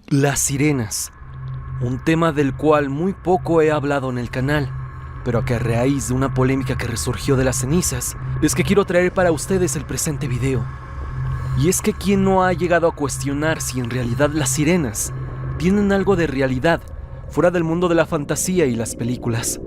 Las sirenas, un tema del cual muy poco he hablado en el canal, pero que a raíz de una polémica que resurgió de las cenizas, es que quiero traer para ustedes el presente video. Y es que ¿quién no ha llegado a cuestionar si en realidad las sirenas tienen algo de realidad fuera del mundo de la fantasía y las películas?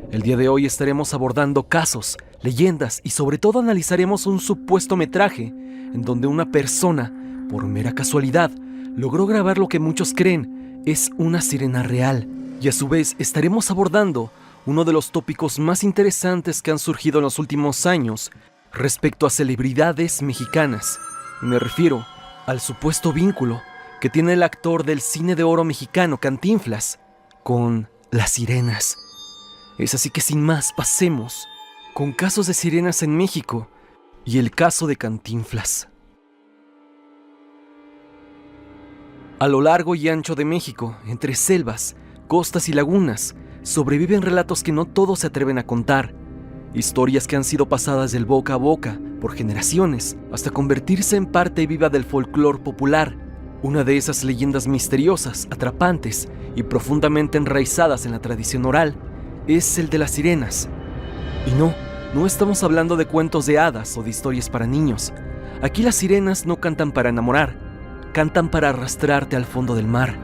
El día de hoy estaremos abordando casos, leyendas y sobre todo analizaremos un supuesto metraje en donde una persona, por mera casualidad, logró grabar lo que muchos creen es una sirena real. Y a su vez estaremos abordando uno de los tópicos más interesantes que han surgido en los últimos años respecto a celebridades mexicanas. Y me refiero al supuesto vínculo que tiene el actor del cine de oro mexicano Cantinflas con las sirenas. Es así que sin más, pasemos con casos de sirenas en México y el caso de Cantinflas. A lo largo y ancho de México, entre selvas, costas y lagunas, sobreviven relatos que no todos se atreven a contar. Historias que han sido pasadas del boca a boca por generaciones hasta convertirse en parte viva del folclore popular. Una de esas leyendas misteriosas, atrapantes y profundamente enraizadas en la tradición oral es el de las sirenas. Y no estamos hablando de cuentos de hadas o de historias para niños. Aquí las sirenas no cantan para enamorar, cantan para arrastrarte al fondo del mar.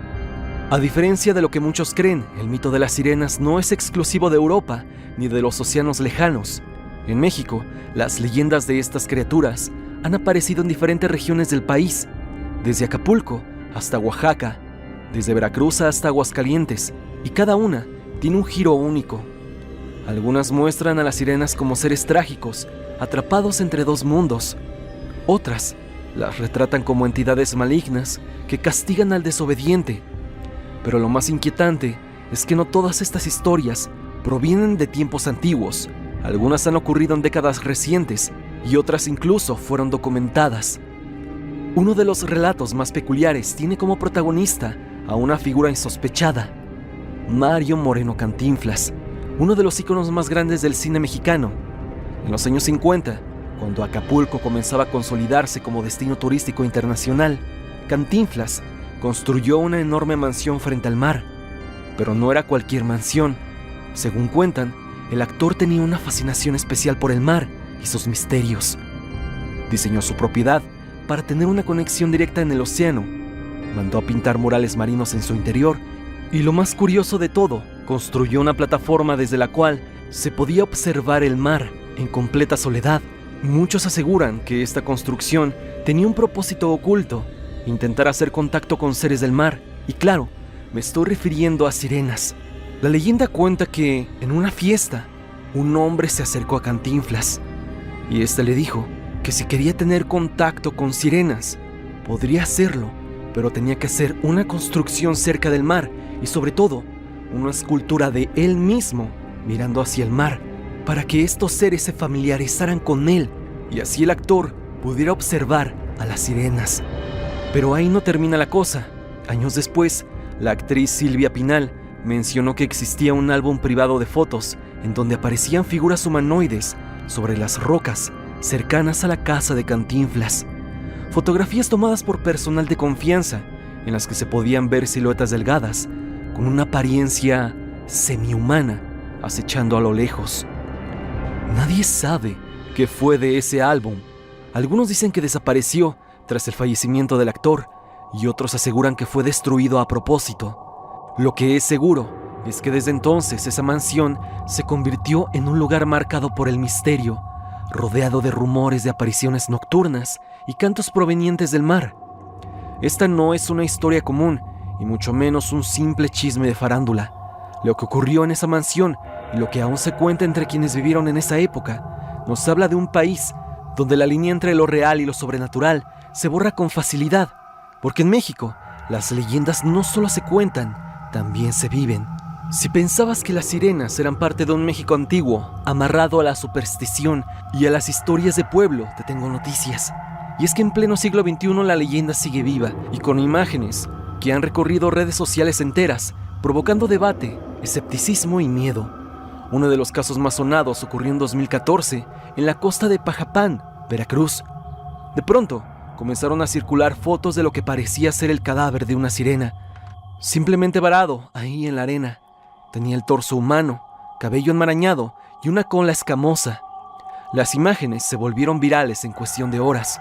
A diferencia de lo que muchos creen, el mito de las sirenas no es exclusivo de Europa ni de los océanos lejanos. En México, las leyendas de estas criaturas han aparecido en diferentes regiones del país, desde Acapulco hasta Oaxaca, desde Veracruz hasta Aguascalientes, y cada una tiene un giro único. Algunas muestran a las sirenas como seres trágicos, atrapados entre dos mundos. Otras las retratan como entidades malignas que castigan al desobediente. Pero lo más inquietante es que no todas estas historias provienen de tiempos antiguos. Algunas han ocurrido en décadas recientes y otras incluso fueron documentadas. Uno de los relatos más peculiares tiene como protagonista a una figura insospechada, Mario Moreno Cantinflas, uno de los íconos más grandes del cine mexicano. En los años 50, cuando Acapulco comenzaba a consolidarse como destino turístico internacional, Cantinflas construyó una enorme mansión frente al mar. Pero no era cualquier mansión. Según cuentan, el actor tenía una fascinación especial por el mar y sus misterios. Diseñó su propiedad para tener una conexión directa en el océano. Mandó a pintar murales marinos en su interior y, lo más curioso de todo, construyó una plataforma desde la cual se podía observar el mar en completa soledad. Muchos aseguran que esta construcción tenía un propósito oculto: intentar hacer contacto con seres del mar. Y claro, me estoy refiriendo a sirenas. La leyenda cuenta que, en una fiesta, un hombre se acercó a Cantinflas y este le dijo que si quería tener contacto con sirenas, podría hacerlo, pero tenía que hacer una construcción cerca del mar y, sobre todo, una escultura de él mismo mirando hacia el mar, para que estos seres se familiarizaran con él y así el actor pudiera observar a las sirenas. Pero ahí no termina la cosa. Años después, la actriz Silvia Pinal mencionó que existía un álbum privado de fotos en donde aparecían figuras humanoides sobre las rocas cercanas a la casa de Cantinflas. Fotografías tomadas por personal de confianza en las que se podían ver siluetas delgadas con una apariencia semihumana acechando a lo lejos. Nadie sabe qué fue de ese álbum. Algunos dicen que desapareció tras el fallecimiento del actor y otros aseguran que fue destruido a propósito. Lo que es seguro es que desde entonces esa mansión se convirtió en un lugar marcado por el misterio, rodeado de rumores de apariciones nocturnas y cantos provenientes del mar. Esta no es una historia común y mucho menos un simple chisme de farándula. Lo que ocurrió en esa mansión y lo que aún se cuenta entre quienes vivieron en esa época nos habla de un país donde la línea entre lo real y lo sobrenatural se borra con facilidad, porque en México las leyendas no solo se cuentan, también se viven. Si pensabas que las sirenas eran parte de un México antiguo, amarrado a la superstición y a las historias de pueblo, te tengo noticias. Y es que en pleno siglo XXI la leyenda sigue viva y con imágenes que han recorrido redes sociales enteras, provocando debate, escepticismo y miedo. Uno de los casos más sonados ocurrió en 2014 en la costa de Pajapán, Veracruz. De pronto, comenzaron a circular fotos de lo que parecía ser el cadáver de una sirena, simplemente varado ahí en la arena. Tenía el torso humano, cabello enmarañado y una cola escamosa. Las imágenes se volvieron virales en cuestión de horas.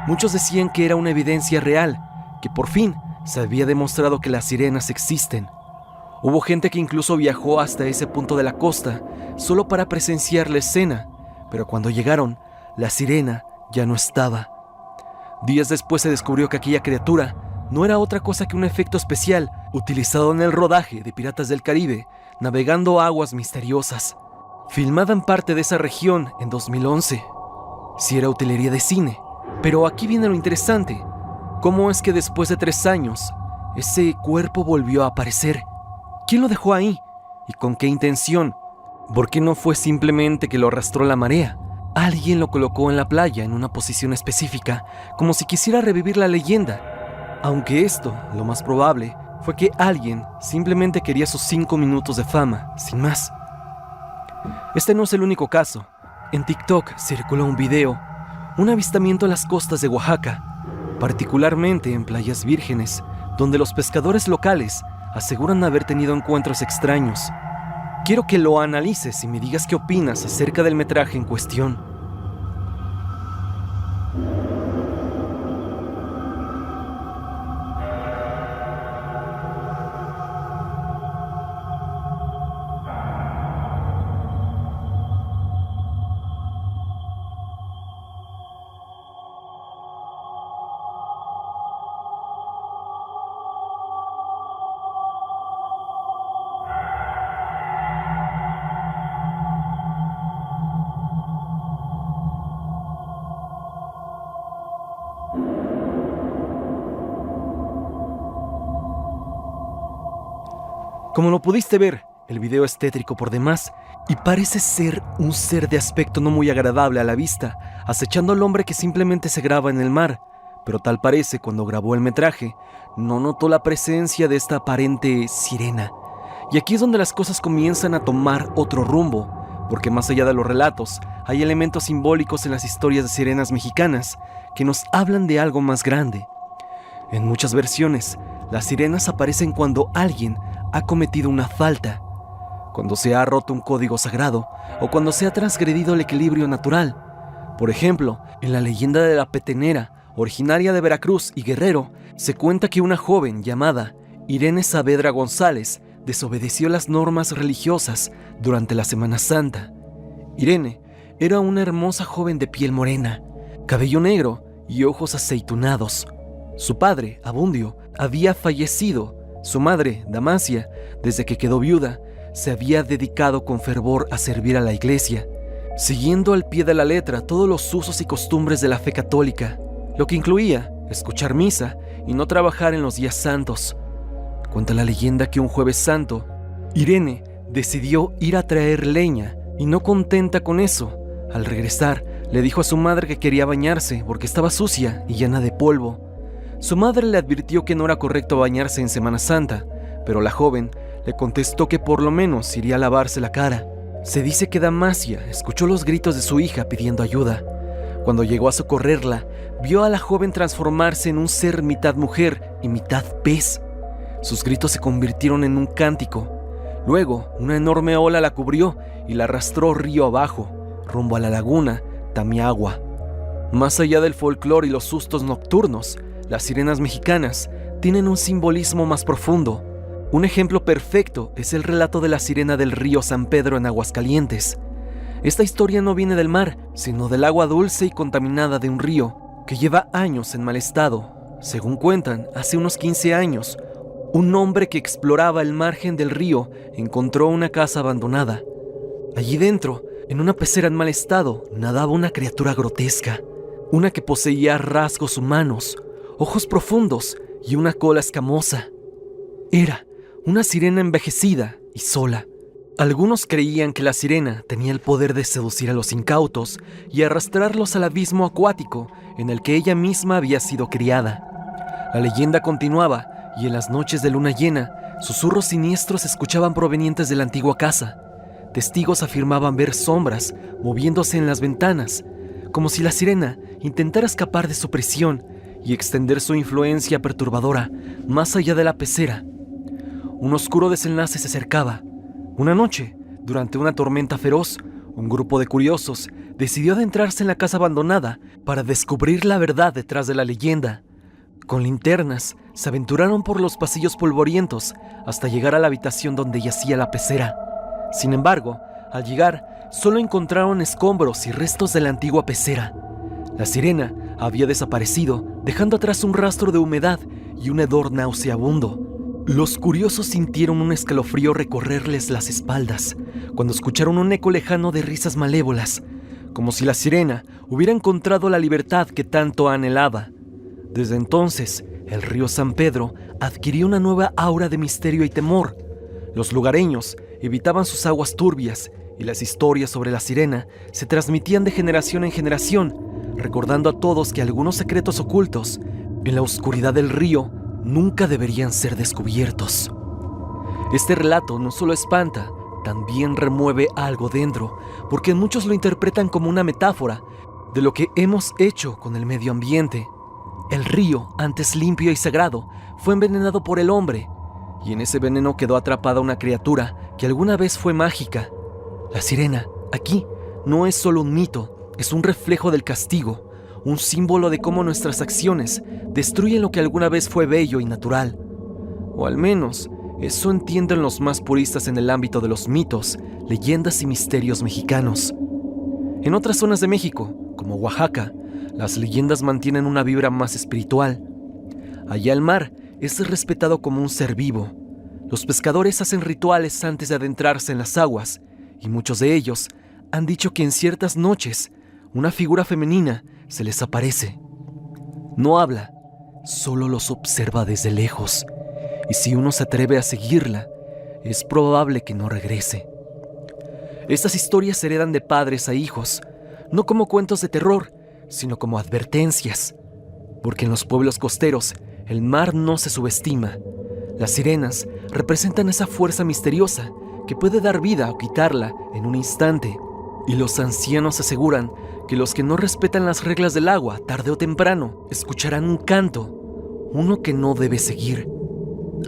Muchos decían que era una evidencia real, que por fin se había demostrado que las sirenas existen. Hubo gente que incluso viajó hasta ese punto de la costa solo para presenciar la escena, pero cuando llegaron, la sirena ya no estaba. Días después se descubrió que aquella criatura no era otra cosa que un efecto especial utilizado en el rodaje de Piratas del Caribe, navegando aguas misteriosas, filmada en parte de esa región en 2011. Sí era utilería de cine, pero aquí viene lo interesante. ¿Cómo es que después de 3 años, ese cuerpo volvió a aparecer? ¿Quién lo dejó ahí? ¿Y con qué intención? ¿Por qué no fue simplemente que lo arrastró la marea? Alguien lo colocó en la playa en una posición específica, como si quisiera revivir la leyenda. Aunque esto, lo más probable, fue que alguien simplemente quería sus 5 minutos de fama, sin más. Este no es el único caso. En TikTok circuló un video, un avistamiento a las costas de Oaxaca, particularmente en playas vírgenes, donde los pescadores locales aseguran haber tenido encuentros extraños. Quiero que lo analices y me digas qué opinas acerca del metraje en cuestión. Como lo pudiste ver, el video es tétrico por demás y parece ser un ser de aspecto no muy agradable a la vista, acechando al hombre que simplemente se graba en el mar. Pero tal parece, cuando grabó el metraje, no notó la presencia de esta aparente sirena. Y aquí es donde las cosas comienzan a tomar otro rumbo, porque más allá de los relatos, hay elementos simbólicos en las historias de sirenas mexicanas que nos hablan de algo más grande. En muchas versiones, las sirenas aparecen cuando alguien ha cometido una falta, cuando se ha roto un código sagrado o cuando se ha transgredido el equilibrio natural. Por ejemplo, en la leyenda de la Petenera, originaria de Veracruz y Guerrero, se cuenta que una joven llamada Irene Saavedra González desobedeció las normas religiosas durante la Semana Santa. Irene era una hermosa joven de piel morena, cabello negro y ojos aceitunados. Su padre, Abundio, había fallecido. Su madre, Damasia, desde que quedó viuda, se había dedicado con fervor a servir a la iglesia, siguiendo al pie de la letra todos los usos y costumbres de la fe católica, lo que incluía escuchar misa y no trabajar en los días santos. Cuenta la leyenda que un jueves santo, Irene decidió ir a traer leña y, no contenta con eso, al regresar le dijo a su madre que quería bañarse porque estaba sucia y llena de polvo. Su madre le advirtió que no era correcto bañarse en Semana Santa, pero la joven le contestó que por lo menos iría a lavarse la cara. Se dice que Damasia escuchó los gritos de su hija pidiendo ayuda. Cuando llegó a socorrerla, vio a la joven transformarse en un ser mitad mujer y mitad pez. Sus gritos se convirtieron en un cántico. Luego, una enorme ola la cubrió y la arrastró río abajo, rumbo a la laguna Tamiagua. Más allá del folclore y los sustos nocturnos, las sirenas mexicanas tienen un simbolismo más profundo. Un ejemplo perfecto es el relato de la sirena del río San Pedro en Aguascalientes. Esta historia no viene del mar, sino del agua dulce y contaminada de un río que lleva años en mal estado. Según cuentan, hace unos 15 años, un hombre que exploraba el margen del río encontró una casa abandonada. Allí dentro, en una pecera en mal estado, nadaba una criatura grotesca, una que poseía rasgos humanos, ojos profundos y una cola escamosa. Era una sirena envejecida y sola. Algunos creían que la sirena tenía el poder de seducir a los incautos y arrastrarlos al abismo acuático en el que ella misma había sido criada. La leyenda continuaba y en las noches de luna llena, susurros siniestros se escuchaban provenientes de la antigua casa. Testigos afirmaban ver sombras moviéndose en las ventanas, como si la sirena intentara escapar de su prisión y extender su influencia perturbadora más allá de la pecera. Un oscuro desenlace se acercaba. Una noche, durante una tormenta feroz, un grupo de curiosos decidió adentrarse en la casa abandonada para descubrir la verdad detrás de la leyenda. Con linternas, se aventuraron por los pasillos polvorientos hasta llegar a la habitación donde yacía la pecera. Sin embargo, al llegar, solo encontraron escombros y restos de la antigua pecera. La sirena había desaparecido, dejando atrás un rastro de humedad y un hedor nauseabundo. Los curiosos sintieron un escalofrío recorrerles las espaldas cuando escucharon un eco lejano de risas malévolas, como si la sirena hubiera encontrado la libertad que tanto anhelaba. Desde entonces, el río San Pedro adquirió una nueva aura de misterio y temor. Los lugareños evitaban sus aguas turbias y las historias sobre la sirena se transmitían de generación en generación, recordando a todos que algunos secretos ocultos en la oscuridad del río nunca deberían ser descubiertos. Este relato no solo espanta, también remueve algo dentro, porque muchos lo interpretan como una metáfora de lo que hemos hecho con el medio ambiente. El río, antes limpio y sagrado, fue envenenado por el hombre, y en ese veneno quedó atrapada una criatura que alguna vez fue mágica. La sirena, aquí, no es solo un mito, es un reflejo del castigo, un símbolo de cómo nuestras acciones destruyen lo que alguna vez fue bello y natural. O al menos, eso entienden los más puristas en el ámbito de los mitos, leyendas y misterios mexicanos. En otras zonas de México, como Oaxaca, las leyendas mantienen una vibra más espiritual. Allá el mar es respetado como un ser vivo. Los pescadores hacen rituales antes de adentrarse en las aguas, y muchos de ellos han dicho que en ciertas noches una figura femenina se les aparece. No habla, solo los observa desde lejos, y si uno se atreve a seguirla, es probable que no regrese. Estas historias se heredan de padres a hijos, no como cuentos de terror, sino como advertencias, porque en los pueblos costeros el mar no se subestima. Las sirenas representan esa fuerza misteriosa que puede dar vida o quitarla en un instante, y los ancianos aseguran que los que no respetan las reglas del agua, tarde o temprano, escucharán un canto, uno que no debe seguir.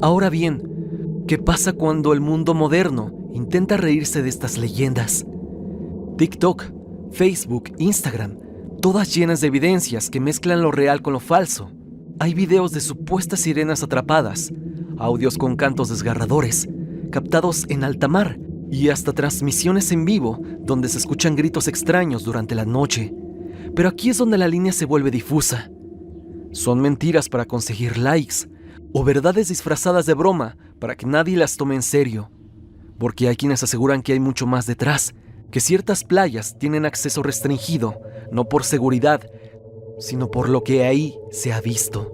Ahora bien, ¿qué pasa cuando el mundo moderno intenta reírse de estas leyendas? TikTok, Facebook, Instagram, todas llenas de evidencias que mezclan lo real con lo falso. Hay videos de supuestas sirenas atrapadas, audios con cantos desgarradores, captados en alta mar, y hasta transmisiones en vivo donde se escuchan gritos extraños durante la noche. Pero aquí es donde la línea se vuelve difusa. ¿Son mentiras para conseguir likes o verdades disfrazadas de broma para que nadie las tome en serio? Porque hay quienes aseguran que hay mucho más detrás, que ciertas playas tienen acceso restringido, no por seguridad, sino por lo que ahí se ha visto.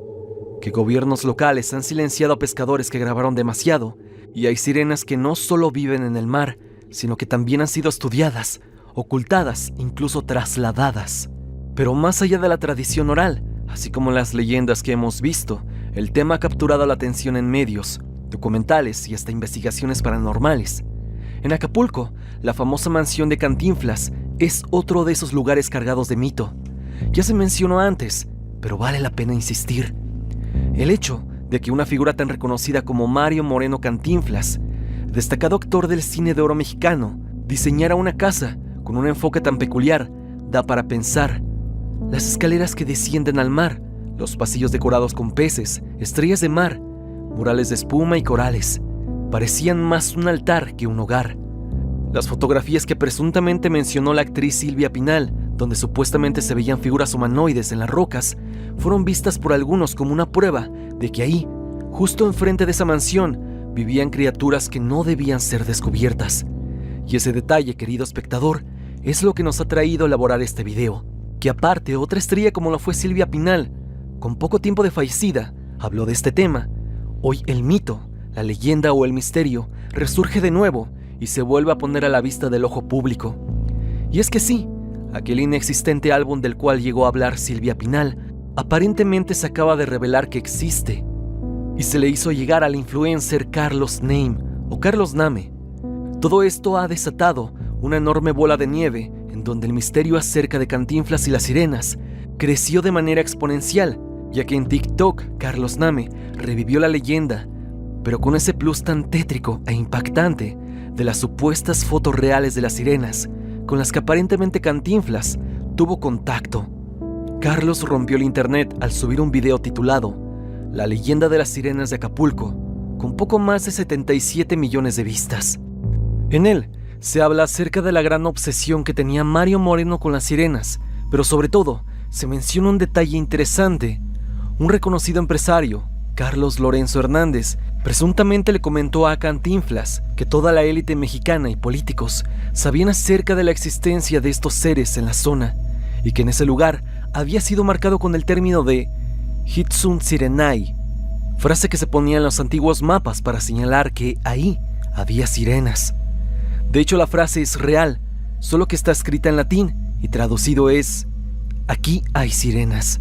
Que gobiernos locales han silenciado a pescadores que grabaron demasiado, y hay sirenas que no solo viven en el mar, sino que también han sido estudiadas, ocultadas, incluso trasladadas. Pero más allá de la tradición oral, así como las leyendas que hemos visto, el tema ha capturado la atención en medios, documentales y hasta investigaciones paranormales. En Acapulco, la famosa mansión de Cantinflas es otro de esos lugares cargados de mito. Ya se mencionó antes, pero vale la pena insistir. El hecho de que una figura tan reconocida como Mario Moreno Cantinflas, destacado actor del cine de oro mexicano, diseñara una casa con un enfoque tan peculiar, da para pensar. Las escaleras que descienden al mar, los pasillos decorados con peces, estrellas de mar, murales de espuma y corales, parecían más un altar que un hogar. Las fotografías que presuntamente mencionó la actriz Silvia Pinal, donde supuestamente se veían figuras humanoides en las rocas, fueron vistas por algunos como una prueba de que ahí, justo enfrente de esa mansión, vivían criaturas que no debían ser descubiertas. Y ese detalle, querido espectador, es lo que nos ha traído a elaborar este video. Que aparte, otra estrella como lo fue Silvia Pinal, con poco tiempo de fallecida, habló de este tema. Hoy el mito, la leyenda o el misterio resurge de nuevo y se vuelve a poner a la vista del ojo público. Y es que sí, aquel inexistente álbum del cual llegó a hablar Silvia Pinal aparentemente se acaba de revelar que existe, y se le hizo llegar al influencer Carlos Name o Carlos Name. Todo esto ha desatado una enorme bola de nieve en donde el misterio acerca de Cantinflas y las sirenas creció de manera exponencial, ya que en TikTok Carlos Name revivió la leyenda, pero con ese plus tan tétrico e impactante de las supuestas fotos reales de las sirenas, con las que aparentemente Cantinflas tuvo contacto. Carlos rompió el internet al subir un video titulado La leyenda de las sirenas de Acapulco, con poco más de 77 millones de vistas. En él se habla acerca de la gran obsesión que tenía Mario Moreno con las sirenas, pero sobre todo se menciona un detalle interesante. Un reconocido empresario, Carlos Lorenzo Hernández, presuntamente le comentó a Cantinflas que toda la élite mexicana y políticos sabían acerca de la existencia de estos seres en la zona, y que en ese lugar había sido marcado con el término de Hitsun Sirenai, frase que se ponía en los antiguos mapas para señalar que ahí había sirenas. De hecho, la frase es real, solo que está escrita en latín y traducido es aquí hay sirenas.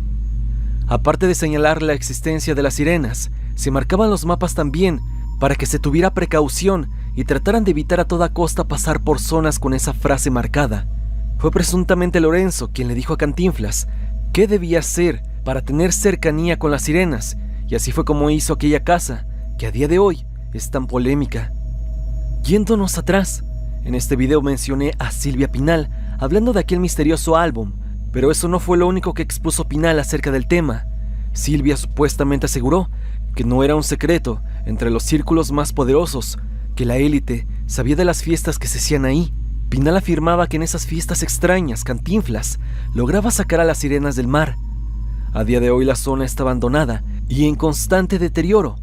Aparte de señalar la existencia de las sirenas, se marcaban los mapas también para que se tuviera precaución y trataran de evitar a toda costa pasar por zonas con esa frase marcada. Fue presuntamente Lorenzo quien le dijo a Cantinflas qué debía hacer para tener cercanía con las sirenas, y así fue como hizo aquella casa, que a día de hoy es tan polémica. Yéndonos atrás, en este video mencioné a Silvia Pinal hablando de aquel misterioso álbum, pero eso no fue lo único que expuso Pinal acerca del tema. Silvia supuestamente aseguró que no era un secreto entre los círculos más poderosos, que la élite sabía de las fiestas que se hacían ahí. Pinal afirmaba que en esas fiestas extrañas Cantinflas lograba sacar a las sirenas del mar. A día de hoy la zona está abandonada y en constante deterioro.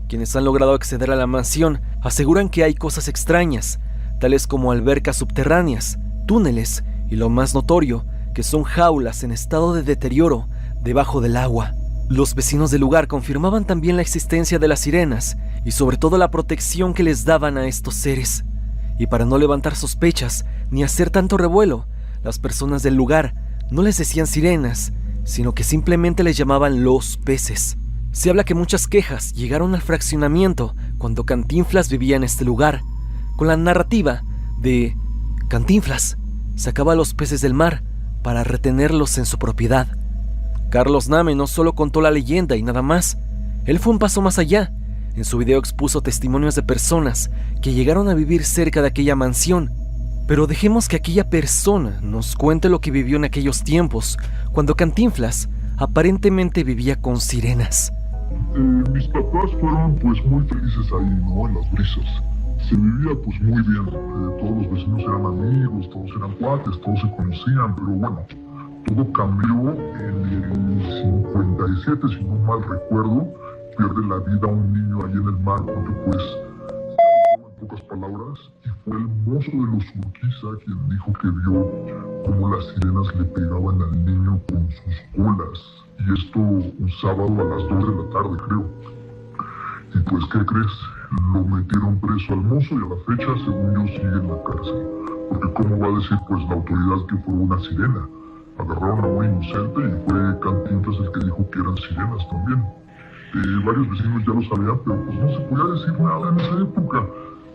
Quienes han logrado acceder a la mansión aseguran que hay cosas extrañas, tales como albercas subterráneas, túneles y lo más notorio, que son jaulas en estado de deterioro debajo del agua. Los vecinos del lugar confirmaban también la existencia de las sirenas y sobre todo la protección que les daban a estos seres. Y para no levantar sospechas ni hacer tanto revuelo, las personas del lugar no les decían sirenas, sino que simplemente les llamaban los peces. Se habla que muchas quejas llegaron al fraccionamiento cuando Cantinflas vivía en este lugar, con la narrativa de Cantinflas sacaba a los peces del mar para retenerlos en su propiedad. Carlos Name no solo contó la leyenda y nada más, él fue un paso más allá. En su video expuso testimonios de personas que llegaron a vivir cerca de aquella mansión. Pero dejemos que aquella persona nos cuente lo que vivió en aquellos tiempos, cuando Cantinflas aparentemente vivía con sirenas. Mis papás fueron pues muy felices ahí, ¿no? En las brisas. Se vivía pues muy bien. Todos los vecinos eran amigos, todos eran cuates, todos se conocían, pero bueno, todo cambió en el 57, si no mal recuerdo. Pierde la vida un niño ahí en el mar porque pues, en pocas palabras, y fue el mozo de los Urquiza quien dijo que vio cómo las sirenas le pegaban al niño con sus colas. Y esto un sábado a las 2 de la tarde, creo. Y pues, ¿qué crees? Lo metieron preso al mozo y a la fecha, según yo, sigue en la cárcel. Porque ¿cómo va a decir pues la autoridad que fue una sirena? Agarraron a un inocente y fue Cantinflas el que dijo que eran sirenas también. Varios vecinos ya lo sabían, pero pues no se podía decir nada en esa época.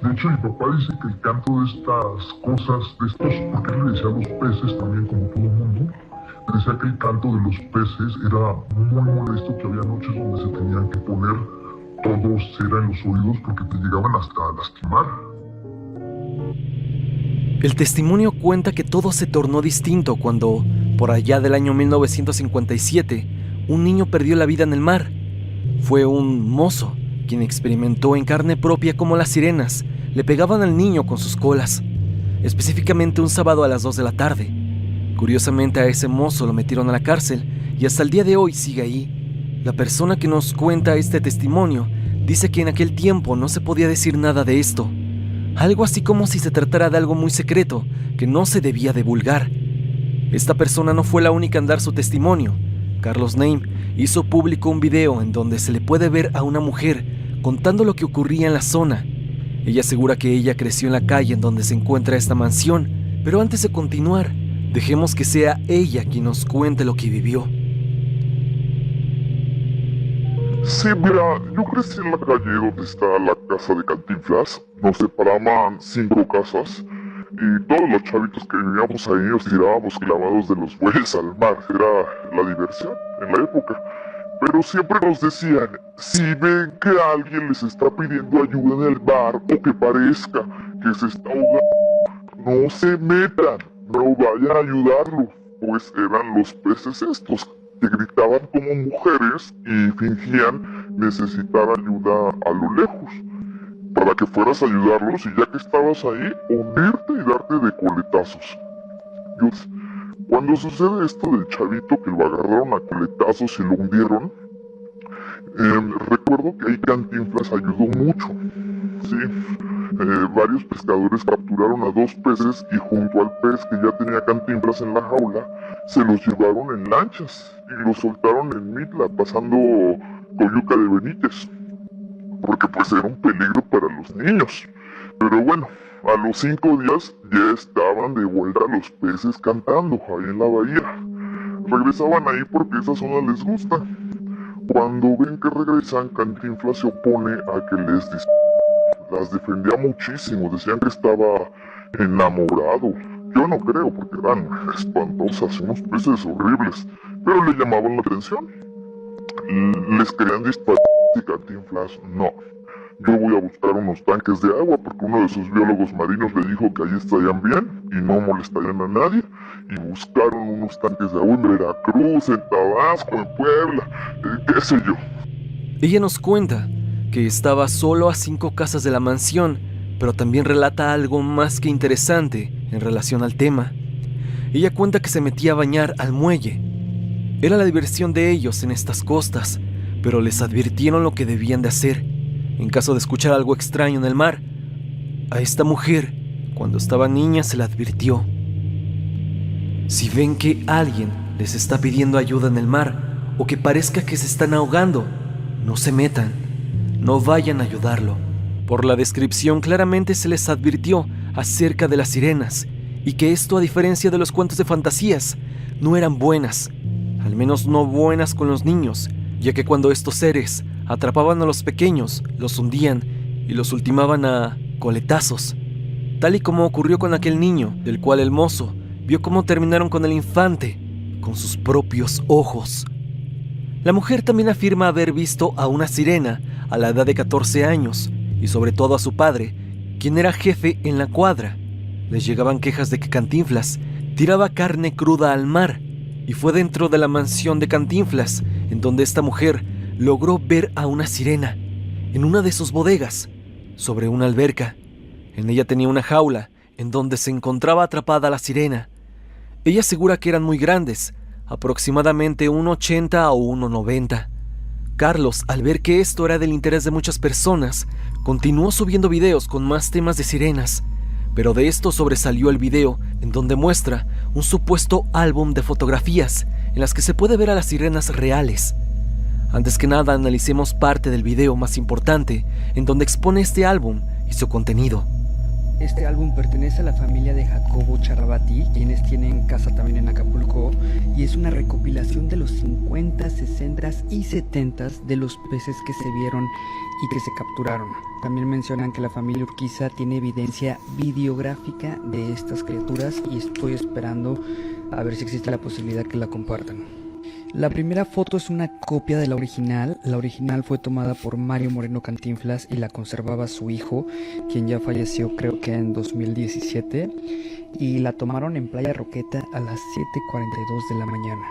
De hecho, mi papá dice que el canto de estas cosas, de estos, porque él le decía a los peces también, como todo el mundo, decía que el canto de los peces era muy molesto, que había noches donde se tenían que poner todo cera en los oídos porque te llegaban hasta a lastimar. El testimonio cuenta que todo se tornó distinto cuando, por allá del año 1957, un niño perdió la vida en el mar. Fue un mozo quien experimentó en carne propia cómo las sirenas le pegaban al niño con sus colas, específicamente un sábado a las 2 de la tarde. Curiosamente a ese mozo lo metieron a la cárcel y hasta el día de hoy sigue ahí. La persona que nos cuenta este testimonio dice que en aquel tiempo no se podía decir nada de esto, algo así como si se tratara de algo muy secreto que no se debía divulgar. Esta persona no fue la única en dar su testimonio. Carlos Name hizo público un video en donde se le puede ver a una mujer contando lo que ocurría en la zona. Ella asegura que ella creció en la calle en donde se encuentra esta mansión, pero antes de continuar, dejemos que sea ella quien nos cuente lo que vivió. Sí, mira, yo crecí en la calle donde está la casa de Cantinflas. Nos separaban 5 casas. y todos los chavitos que vivíamos ahí nos tirábamos clavados de los bueyes al mar. Era la diversión en la época. Pero siempre nos decían, si ven que alguien les está pidiendo ayuda en el mar o que parezca que se está ahogando, no se metan, no vayan a ayudarlo, pues eran los peces estos que gritaban como mujeres y fingían necesitar ayuda a lo lejos, para que fueras a ayudarlos y ya que estabas ahí, hundirte y darte de coletazos. Dios, cuando sucede esto del chavito que lo agarraron a coletazos y lo hundieron, recuerdo que ahí Cantinflas ayudó mucho. Sí, varios pescadores capturaron a 2 peces y junto al pez que ya tenía Cantinflas en la jaula, se los llevaron en lanchas y los soltaron en Mitla, pasando Coyuca de Benítez, porque pues era un peligro para los niños. Pero bueno, a los 5 días ya estaban de vuelta los peces cantando ahí en la bahía. Regresaban ahí porque esa zona les gusta. Cuando ven que regresan, Cantinflas se opone a que les las defendía muchísimo, decían que estaba enamorado. Yo no creo porque eran espantosas, unos peces horribles, pero le llamaban la atención. Les querían disparar y Cantinflas no. Yo voy a buscar unos tanques de agua porque uno de sus biólogos marinos le dijo que allí estarían bien y no molestarían a nadie. Y buscaron unos tanques de agua en Veracruz, en Tabasco, en Puebla, qué sé yo. Ella nos cuenta que estaba solo a 5 casas de la mansión, pero también relata algo más que interesante en relación al tema. Ella cuenta que se metía a bañar al muelle. Era la diversión de ellos en estas costas, pero les advirtieron lo que debían de hacer en caso de escuchar algo extraño en el mar. A esta mujer, cuando estaba niña, se la advirtió: si ven que alguien les está pidiendo ayuda en el mar o que parezca que se están ahogando, no se metan, no vayan a ayudarlo. Por la descripción claramente se les advirtió acerca de las sirenas y que esto, a diferencia de los cuentos de fantasías, no eran buenas, al menos no buenas con los niños, ya que cuando estos seres atrapaban a los pequeños, los hundían y los ultimaban a coletazos, tal y como ocurrió con aquel niño, del cual el mozo vio cómo terminaron con el infante con sus propios ojos. La mujer también afirma haber visto a una sirena a la edad de 14 años y sobre todo a su padre, quien era jefe en la cuadra. Les llegaban quejas de que Cantinflas tiraba carne cruda al mar y fue dentro de la mansión de Cantinflas en donde esta mujer logró ver a una sirena en una de sus bodegas, sobre una alberca. En ella tenía una jaula en donde se encontraba atrapada la sirena. Ella asegura que eran muy grandes, aproximadamente 1,80 o 1,90. Carlos, al ver que esto era del interés de muchas personas, continuó subiendo videos con más temas de sirenas, pero de esto sobresalió el video en donde muestra un supuesto álbum de fotografías en las que se puede ver a las sirenas reales. Antes que nada, analicemos parte del video más importante, en donde expone este álbum y su contenido. Este álbum pertenece a la familia de Jacobo Charabati, quienes tienen casa también en Acapulco, y es una recopilación de los 50, 60 y 70 de los peces que se vieron y que se capturaron. También mencionan que la familia Urquiza tiene evidencia videográfica de estas criaturas y estoy esperando a ver si existe la posibilidad que la compartan. La primera foto es una copia de la original. La original fue tomada por Mario Moreno Cantinflas y la conservaba su hijo, quien ya falleció creo que en 2017, y la tomaron en Playa Roqueta a las 7:42 de la mañana.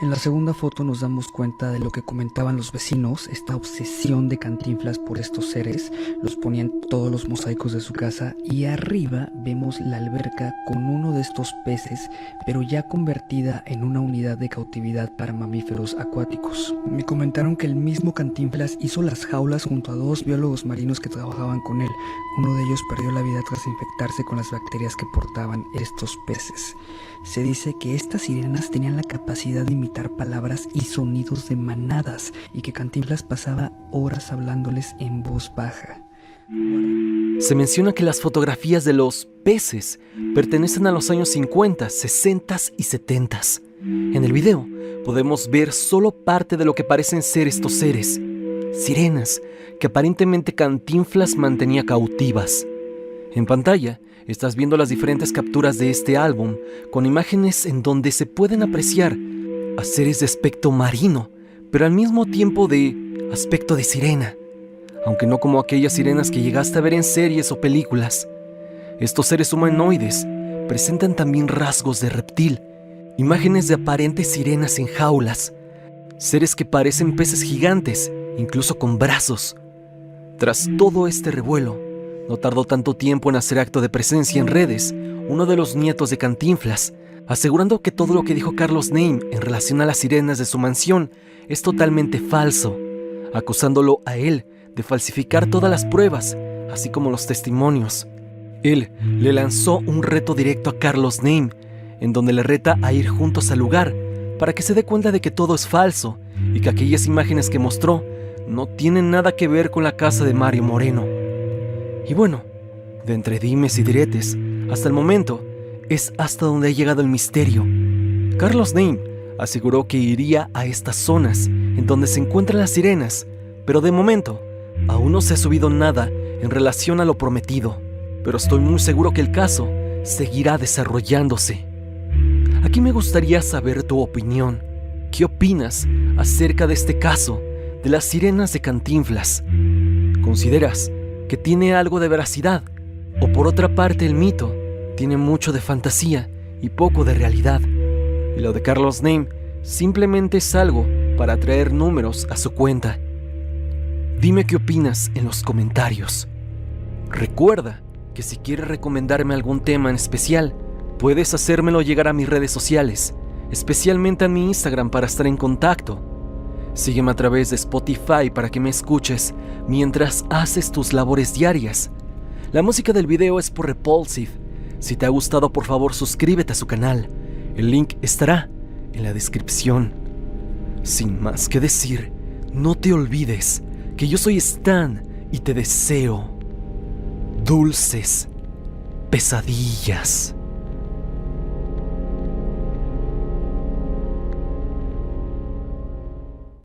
En la segunda foto nos damos cuenta de lo que comentaban los vecinos, esta obsesión de Cantinflas por estos seres. Los ponían todos los mosaicos de su casa y arriba vemos la alberca con uno de estos peces, pero ya convertida en una unidad de cautividad para mamíferos acuáticos. Me comentaron que el mismo Cantinflas hizo las jaulas junto a 2 biólogos marinos que trabajaban con él. Uno de ellos perdió la vida tras infectarse con las bacterias que portaban estos peces. Se dice que estas sirenas tenían la capacidad de imitar palabras y sonidos de manadas y que Cantinflas pasaba horas hablándoles en voz baja. Se menciona que las fotografías de los peces pertenecen a los años 50, 60 y 70. En el video podemos ver solo parte de lo que parecen ser estos seres, sirenas que aparentemente Cantinflas mantenía cautivas. En pantalla estás viendo las diferentes capturas de este álbum con imágenes en donde se pueden apreciar a seres de aspecto marino, pero al mismo tiempo de aspecto de sirena, aunque no como aquellas sirenas que llegaste a ver en series o películas. Estos seres humanoides presentan también rasgos de reptil, imágenes de aparentes sirenas en jaulas, seres que parecen peces gigantes, incluso con brazos. Tras todo este revuelo, no tardó tanto tiempo en hacer acto de presencia en redes uno de los nietos de Cantinflas, asegurando que todo lo que dijo Carlos Name en relación a las sirenas de su mansión es totalmente falso, acusándolo a él de falsificar todas las pruebas, así como los testimonios. Él le lanzó un reto directo a Carlos Name, en donde le reta a ir juntos al lugar para que se dé cuenta de que todo es falso y que aquellas imágenes que mostró no tienen nada que ver con la casa de Mario Moreno. Y bueno, de entre dimes y diretes, hasta el momento, es hasta donde ha llegado el misterio. Carlos Name aseguró que iría a estas zonas en donde se encuentran las sirenas, pero de momento, aún no se ha subido nada en relación a lo prometido, pero estoy muy seguro que el caso seguirá desarrollándose. Aquí me gustaría saber tu opinión. ¿Qué opinas acerca de este caso de las sirenas de Cantinflas? ¿Consideras que tiene algo de veracidad? ¿O por otra parte el mito tiene mucho de fantasía y poco de realidad? Y lo de Carlos Name simplemente es algo para traer números a su cuenta. Dime qué opinas en los comentarios. Recuerda que si quieres recomendarme algún tema en especial, puedes hacérmelo llegar a mis redes sociales, especialmente a mi Instagram para estar en contacto. Sígueme a través de Spotify para que me escuches mientras haces tus labores diarias. La música del video es por Repulsive. Si te ha gustado, por favor suscríbete a su canal. El link estará en la descripción. Sin más que decir, no te olvides que yo soy Stan y te deseo dulces pesadillas.